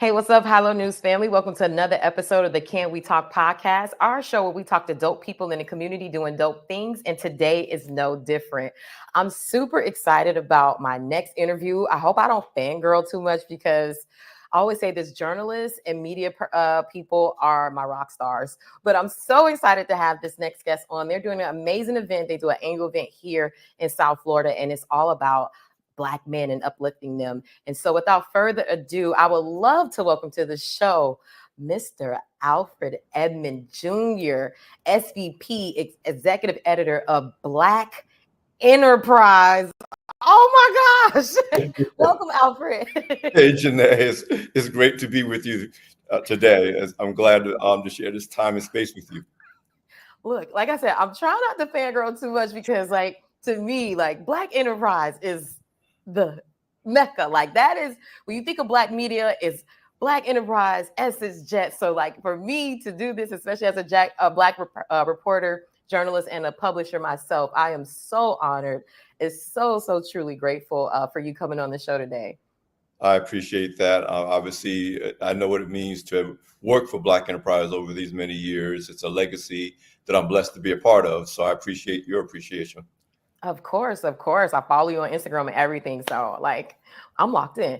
Hey, what's up, Hello News family? Welcome to another episode of the Can We Talk podcast, our show where we talk to dope people in the community doing dope things, and today is no different. I'm super excited about my next interview. I hope I don't fangirl too much because I always say this: journalists and media people are my rock stars. But I'm so excited to have this next guest on. They're doing an amazing event. They do an annual event here in South Florida, and it's all about Black men and uplifting them. And so without further ado, I would love to welcome to the show Mr. Alfred Edmond Jr., SVP, Executive Editor of Black Enterprise. Oh my gosh. Welcome, Alfred. Hey, Janae, it's great to be with you today. I'm glad to share this time and space with you. Look, like I said, I'm trying not to fangirl too much because, to me, Black Enterprise is the mecca. That is, when you think of Black media, is Black Enterprise, Essence Jet. So for me to do this, especially as a Black reporter, journalist, and a publisher myself, I am so honored. It's so truly grateful for you coming on the show today. I appreciate that. Obviously, I know what it means to work for Black Enterprise over these many years. It's a legacy that I'm blessed to be a part of. So I appreciate your appreciation. Of course. I follow you on Instagram and everything. So I'm locked in.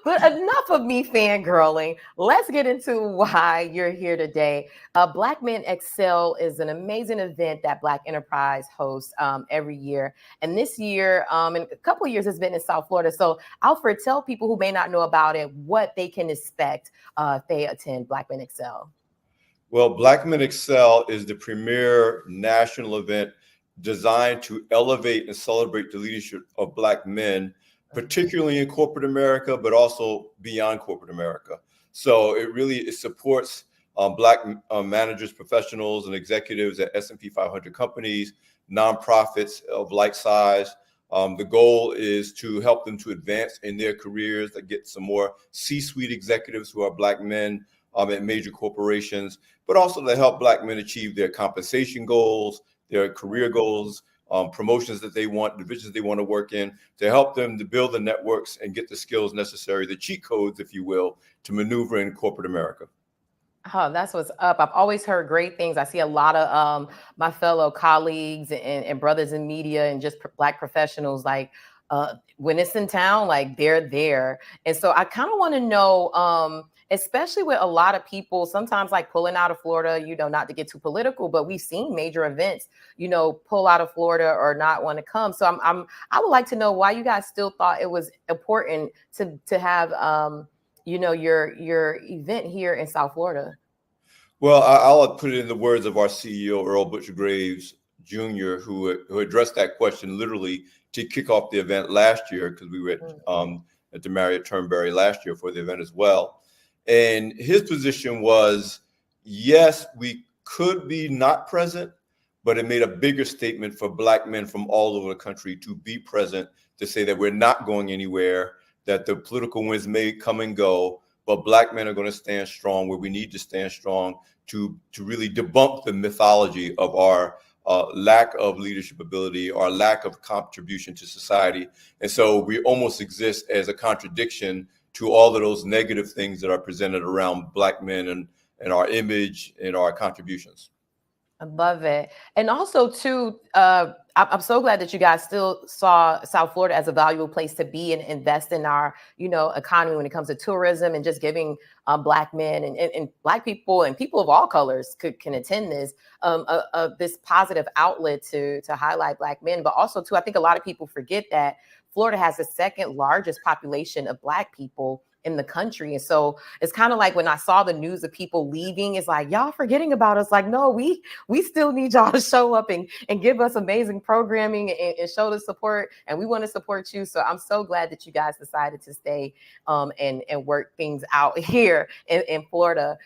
But enough of me fangirling. Let's get into why you're here today. Black Men Xcel is an amazing event that Black Enterprise hosts every year. And this year, in a couple of years, it's been in South Florida. So Alfred, tell people who may not know about it what they can expect if they attend Black Men Xcel. Well, Black Men Xcel is the premier national event designed to elevate and celebrate the leadership of Black men, particularly in corporate America, but also beyond corporate America. So it supports Black managers, professionals, and executives at S&P 500 companies, nonprofits of like size. The goal is to help them to advance in their careers, to get some more C-suite executives who are Black men at major corporations, but also to help Black men achieve their compensation goals, their career goals, promotions that they want, divisions they want to work in, to help them to build the networks and get the skills necessary, the cheat codes, if you will, to maneuver in corporate America. Oh, that's what's up. I've always heard great things. I see a lot of my fellow colleagues and brothers in media and just Black professionals, when it's in town, they're there. And so I kind of want to know, especially with a lot of people, sometimes pulling out of Florida, not to get too political, but we've seen major events, pull out of Florida or not want to come. So I would like to know why you guys still thought it was important to have, your event here in South Florida. Well, I'll put it in the words of our CEO, Earl Butcher Graves Jr., who addressed that question literally to kick off the event last year, because we were at the Marriott Turnberry last year for the event as well. And his position was, yes, we could be not present, but it made a bigger statement for Black men from all over the country to be present, to say that we're not going anywhere, that the political winds may come and go, but Black men are going to stand strong where we need to stand strong to really debunk the mythology of our lack of leadership ability, our lack of contribution to society. And so we almost exist as a contradiction to all of those negative things that are presented around Black men and our image and our contributions. I love it. And also, too, I'm so glad that you guys still saw South Florida as a valuable place to be and invest in our, economy when it comes to tourism and just giving Black men and Black people and people of all colors can attend this positive outlet to highlight Black men. But also, too, I think a lot of people forget that Florida has the second largest population of Black people in the country. And so it's kind of when I saw the news of people leaving, it's y'all forgetting about us. No, we still need y'all to show up and give us amazing programming and show the support. And we want to support you. So I'm so glad that you guys decided to stay and work things out here in Florida.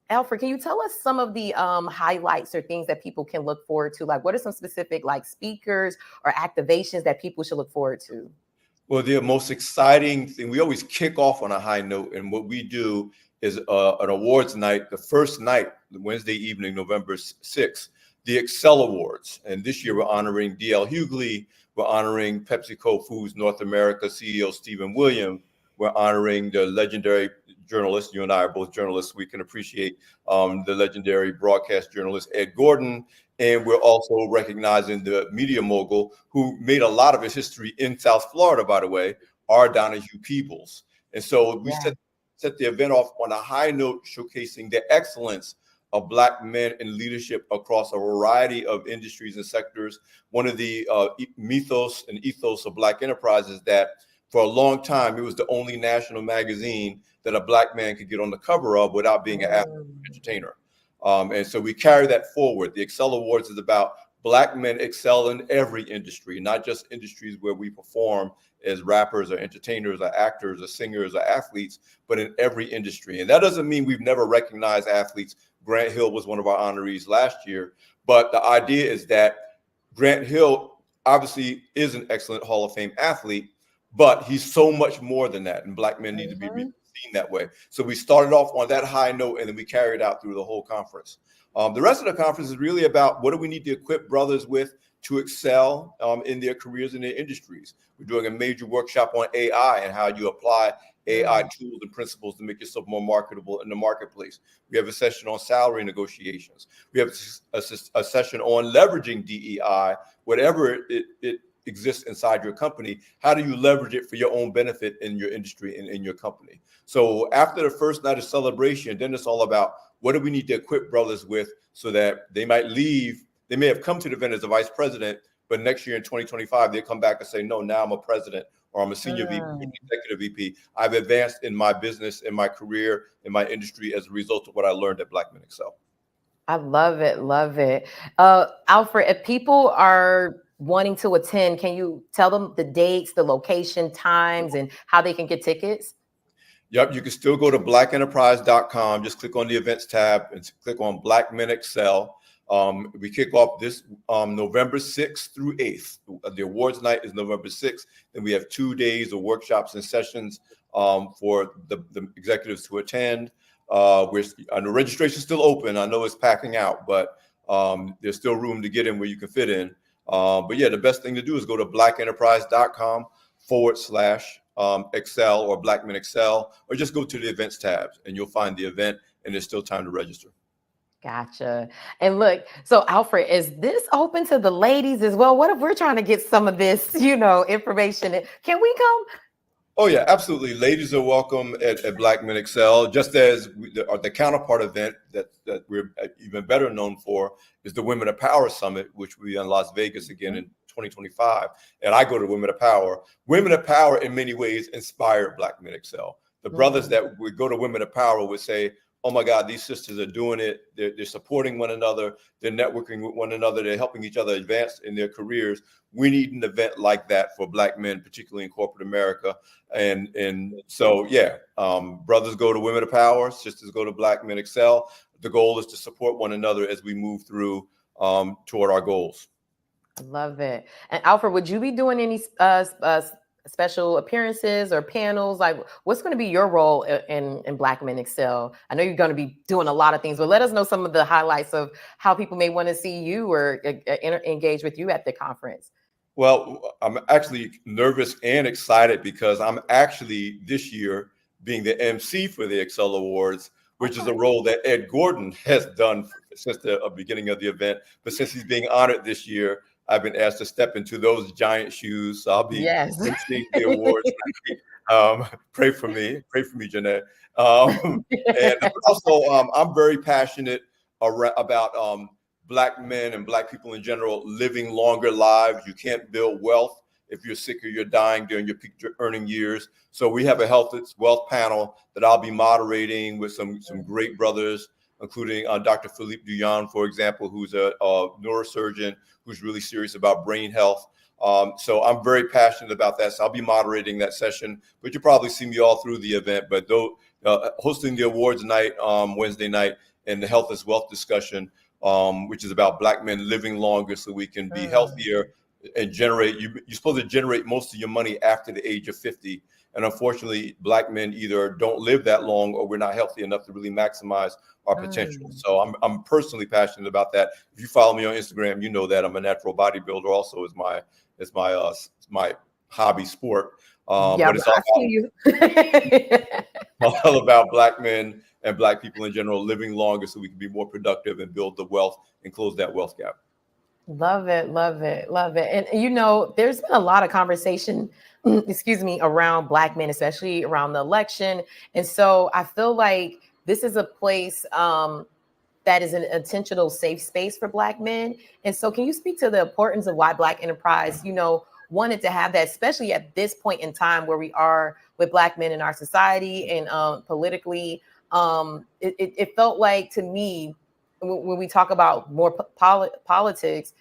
Alfred, can you tell us some of the highlights or things that people can look forward to? What are some specific speakers or activations that people should look forward to? Well, the most exciting thing, we always kick off on a high note. And what we do is an awards night, the first night, Wednesday evening, November 6th, the Xcel Awards. And this year we're honoring D.L. Hughley, We're honoring PepsiCo Foods North America CEO Stephen Williams. We're honoring the legendary journalist. You and I are both journalists. We can appreciate the legendary broadcast journalist Ed Gordon. And we're also recognizing the media mogul who made a lot of his history in South Florida, by the way, R. Donahue Peebles. And so we set the event off on a high note, showcasing the excellence of Black men in leadership across a variety of industries and sectors. One of the mythos and ethos of Black enterprise is that for a long time, it was the only national magazine that a Black man could get on the cover of without being an athlete entertainer. And so we carry that forward. The Xcel Awards is about Black men excel in every industry, not just industries where we perform as rappers or entertainers or actors or singers or athletes, but in every industry. And that doesn't mean we've never recognized athletes. Grant Hill was one of our honorees last year. But the idea is that Grant Hill obviously is an excellent Hall of Fame athlete, but he's so much more than that. And Black men need to be seen that way. So we started off on that high note, and then we carried out through the whole conference. The rest of the conference is really about what do we need to equip brothers with to excel in their careers in their industries. We're doing a major workshop on AI and how you apply AI tools and principles to make yourself more marketable in the marketplace. We have a session on salary negotiations. We have a session on leveraging DEI, whatever it exists inside your company. How do you leverage it for your own benefit in your industry and in your company? So after the first night of celebration, then it's all about what do we need to equip brothers with so that they might leave. They may have come to the event as a vice president, but next year in 2025, they come back and say, no, now I'm a president or I'm a senior VP, executive VP. I've advanced in my business, in my career, in my industry as a result of what I learned at Black Men Excel. I love it. Love it. Alfred, if people are wanting to attend, can you tell them the dates, the location, times, and how they can get tickets? Yep, you can still go to blackenterprise.com. Just click on the events tab and click on Black Men Excel. We kick off this November 6th through 8th. The awards night is November 6th. Then we have 2 days of workshops and sessions for the executives to attend. The registration is still open. I know it's packing out, but there's still room to get in where you can fit in. But yeah, the best thing to do is go to blackenterprise.com/Excel or Black Men Excel, or just go to the events tabs and you'll find the event, and there's still time to register. Gotcha. And look, so Alfred, is this open to the ladies as well? What if we're trying to get some of this, information? Can we come? Oh yeah, absolutely. Ladies are welcome at Black Men Excel, just as the counterpart event that we're even better known for is the Women of Power Summit, which will be in Las Vegas again in 2025. And I go to Women of Power. Women of Power in many ways inspired Black Men Excel. The brothers that would go to Women of Power would say, oh my God, these sisters are doing it. They're supporting one another. They're networking with one another. They're helping each other advance in their careers. We need an event like that for Black men, particularly in corporate America. And so, yeah, brothers go to Women of Power, sisters go to Black Men Excel. The goal is to support one another as we move through toward our goals. I love it. And Alfred, would you be doing any special appearances or panels? Like, what's going to be your role in Black Men Excel? I know you're going to be doing a lot of things, but let us know some of the highlights of how people may want to see you or engage with you at the conference. Well, I'm actually nervous and excited because I'm actually this year being the MC for the Xcel Awards, which is a role that Ed Gordon has done since the beginning of the event. But since he's being honored this year, I've been asked to step into those giant shoes. So I'll be emceeing the awards. Pray for me, Jeanette. And also, I'm very passionate about Black men and Black people in general living longer lives. You can't build wealth if you're sick or you're dying during your peak earning years. So we have a health and wealth panel that I'll be moderating with some great brothers, including Dr. Philippe Duyan, for example, who's a neurosurgeon who's really serious about brain health. So I'm very passionate about that. So I'll be moderating that session, but you'll probably see me all through the event. But though hosting the awards night Wednesday night and the health and wealth discussion, which is about Black men living longer so we can be healthier and generate. You're supposed to generate most of your money after the age of 50. And unfortunately, Black men either don't live that long or we're not healthy enough to really maximize our potential. So I'm personally passionate about that. If you follow me on Instagram, you know that I'm a natural bodybuilder also is my hobby sport. Yeah, But it's I see you. all about Black men and Black people in general living longer so we can be more productive and build the wealth and close that wealth gap. Love it, love it, love it. And you know, there's been a lot of conversation, excuse me, around Black men, especially around the election. And so I feel like this is a place that is an intentional safe space for Black men. And so can you speak to the importance of why Black enterprise, you know, wanted to have that, especially at this point in time where we are with Black men in our society and politically? It felt like to me, when we talk about more politics,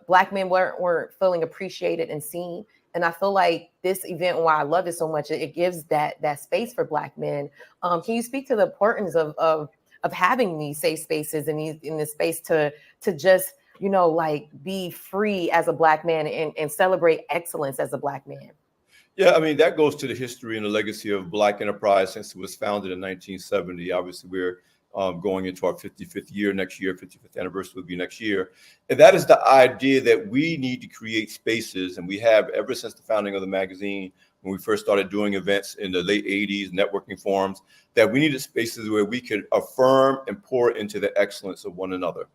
Black men weren't feeling appreciated and seen. And I feel like this event, why I love it so much, it gives that space for Black men. Can you speak to the importance of having these safe spaces and in this space to just, you know, like be free as a Black man and celebrate excellence as a Black man? Yeah, I mean, that goes to the history and the legacy of Black enterprise since it was founded in 1970. Obviously, we're going into our 55th year next year. 55th anniversary will be next year. And that is the idea that we need to create spaces, and we have ever since the founding of the magazine, when we first started doing events in the late 80s, networking forums, that we needed spaces where we could affirm and pour into the excellence of one another.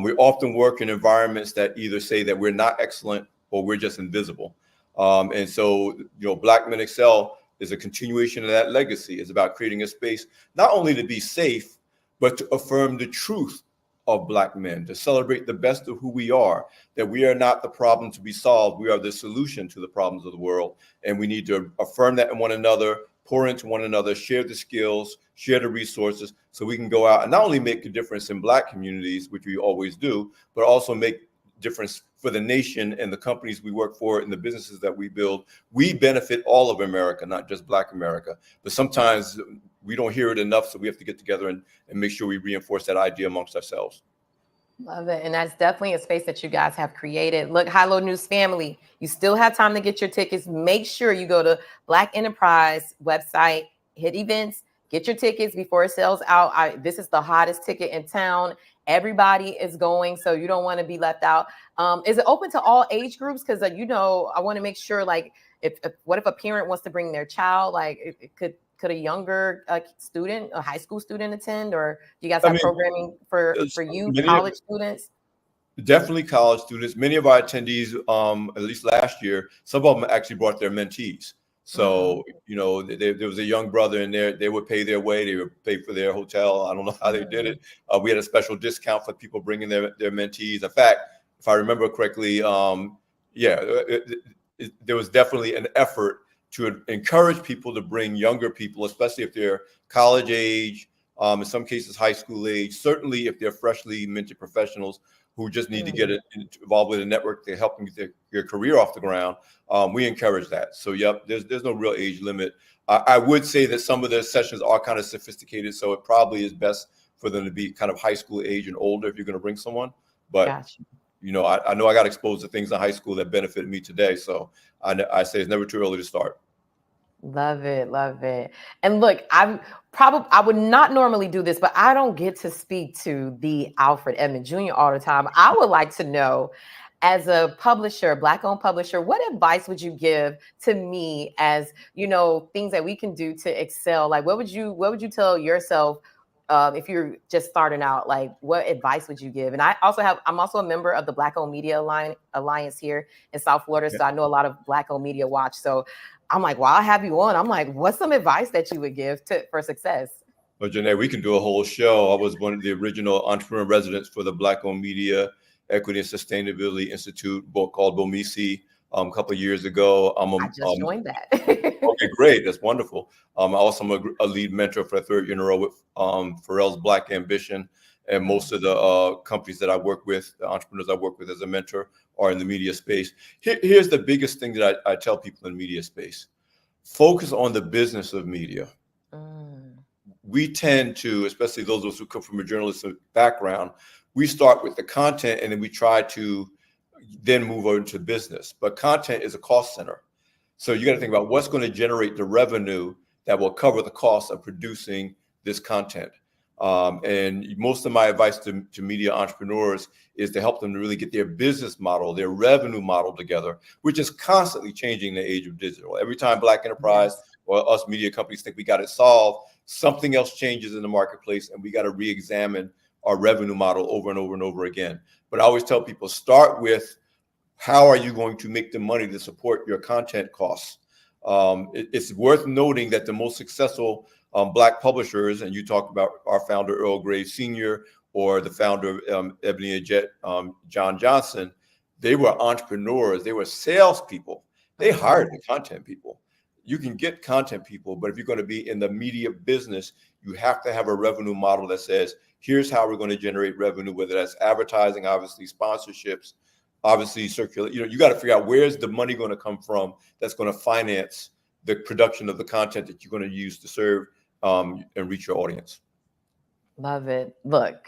We often work in environments that either say that we're not excellent or we're just invisible. And so, you know, Black Men Excel is a continuation of that legacy. It's about creating a space not only to be safe, but to affirm the truth of Black men, to celebrate the best of who we are, that we are not the problem to be solved. We are the solution to the problems of the world. And we need to affirm that in one another, pour into one another, share the skills, share the resources, so we can go out and not only make a difference in Black communities, which we always do, but also make difference for the nation and the companies we work for and the businesses that we build. We benefit all of America, not just Black America. But sometimes we don't hear it enough, so we have to get together and make sure we reinforce that idea amongst ourselves. Love it. And that's definitely a space that you guys have created. Look, Hilo News family, you still have time to get your tickets. Make sure you go to Black Enterprise website, hit events, get your tickets before it sells out. This is the hottest ticket in town. Everybody is going, so you don't want to be left out. Is it open to all age groups? Because you know, I want to make sure, like, what if a parent wants to bring their child? Like, it could a younger student, a high school student, attend, or do you guys have programming for youth, college students? Definitely college students. Many of our attendees, at least last year, some of them actually brought their mentees. So, you know, there was a young brother in there. They would pay their way. They would pay for their hotel. I don't know how they did it. We had a special discount for people bringing their mentees. In fact, if I remember correctly, there was definitely an effort to encourage people to bring younger people, especially if they're college age, in some cases high school age, certainly if they're freshly minted professionals who just need to get involved with a network to help them get their career off the ground. We encourage that. So, yep, there's no real age limit. I would say that some of the sessions are kind of sophisticated, so it probably is best for them to be kind of high school age and older if you're going to bring someone. But gotcha. You know, I know I got exposed to things in high school that benefited me today. So I say it's never too early to start. Love it. Love it. And look, I would not normally do this, but I don't get to speak to the Alfred Edmond Jr. all the time. I would like to know, as a publisher, Black-owned publisher, what advice would you give to me as, you know, things that we can do to excel? Like, what would you tell yourself if you're just starting out? Like, what advice would you give? And I'm also a member of the Black-owned Media Alliance here in South Florida. So I know a lot of Black-owned media watch. So I'm like, well, I'll have you on. I'm like, what's some advice that you would give for success? Well, Janae, we can do a whole show. I was one of the original entrepreneur residents for the Black-owned Media Equity and Sustainability Institute, called BOMISI, a couple of years ago. I just joined that. Okay, great. That's wonderful. I also am a lead mentor for the third year in a row with Pharrell's Black Ambition. And most of the companies that I work with, the entrepreneurs I work with as a mentor, are in the media space. Here's the biggest thing that I tell people in media space. Focus on the business of media. We tend to, especially those of us who come from a journalistic background, we start with the content and then we try to then move over to business. But content is a cost center. So you got to think about what's going to generate the revenue that will cover the cost of producing this content. And most of my advice to media entrepreneurs is to help them to really get their business model, their revenue model together, which is constantly changing in the age of digital. Every time Black enterprise or us media companies think we got it solved, something else changes in the marketplace, and we got to re-examine our revenue model over and over and over again. But I always tell people, start with how are you going to make the money to support your content costs? It's worth noting that the most successful Black publishers, and you talked about our founder, Earl Graves Sr., or the founder of Ebony and Jet, John Johnson, they were entrepreneurs. They were salespeople. They hired the content people. You can get content people, but if you're going to be in the media business, you have to have a revenue model that says, here's how we're going to generate revenue, whether that's advertising, obviously sponsorships, obviously circulate. You got to figure out where's the money going to come from that's going to finance the production of the content that you're going to use to serve and reach your audience. Love it. Look,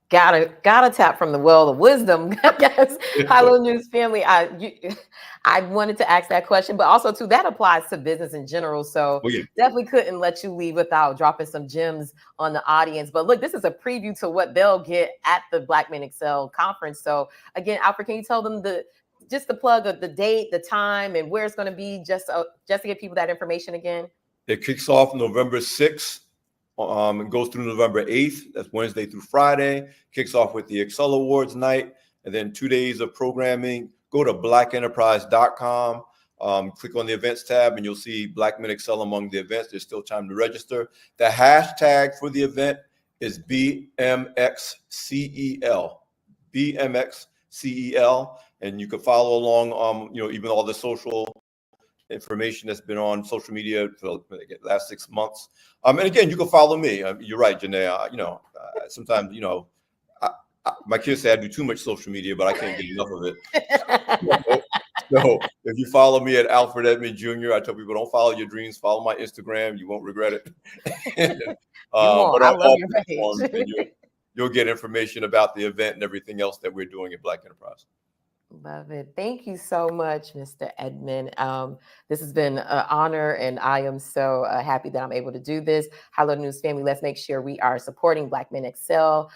gotta tap from the well of wisdom. Yes. Hello News family. I wanted to ask that question, but also too, that applies to business in general. So definitely couldn't let you leave without dropping some gems on the audience. But look, this is a preview to what they'll get at the Black Men Excel conference. So again, Alfred, can you tell them just the plug of the date, the time, and where it's going to be, just to give people that information again? It kicks off November 6th. And goes through November 8th. That's Wednesday through Friday. Kicks off with the Xcel Awards night, and then 2 days of programming. Go to blackenterprise.com, click on the events tab, and you'll see Black Men Excel among the events. There's still time to register. The hashtag for the event is BMXCEL, BMXCEL, and you can follow along. Even all the social information that's been on social media for the last 6 months. And again, you can follow me. You're right, Janae. Sometimes, my kids say I do too much social media, but I can't get enough of it. So if you follow me at Alfred Edmond Jr., I tell people, don't follow your dreams, follow my Instagram. You won't regret it. But I love your page. You'll get information about the event and everything else that we're doing at Black Enterprise. Love it. Thank you so much, Mr. Edmond. This has been an honor, and I am so happy that I'm able to do this. Hello News family, let's make sure we are supporting Black Men Excel.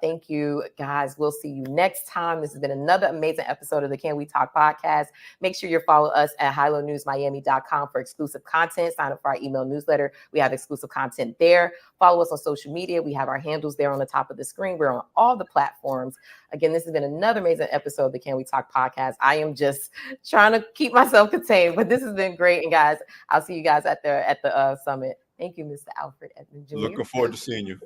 Thank you, guys. We'll see you next time. This has been another amazing episode of the Can We Talk podcast. Make sure you follow us at HiloNewsMiami.com for exclusive content. Sign up for our email newsletter. We have exclusive content there. Follow us on social media. We have our handles there on the top of the screen. We're on all the platforms. Again, this has been another amazing episode of the Can We Talk podcast. I am just trying to keep myself contained, but this has been great. And guys, I'll see you guys at the summit. Thank you, Mr. Alfred Edmond Jr. Looking forward to seeing you.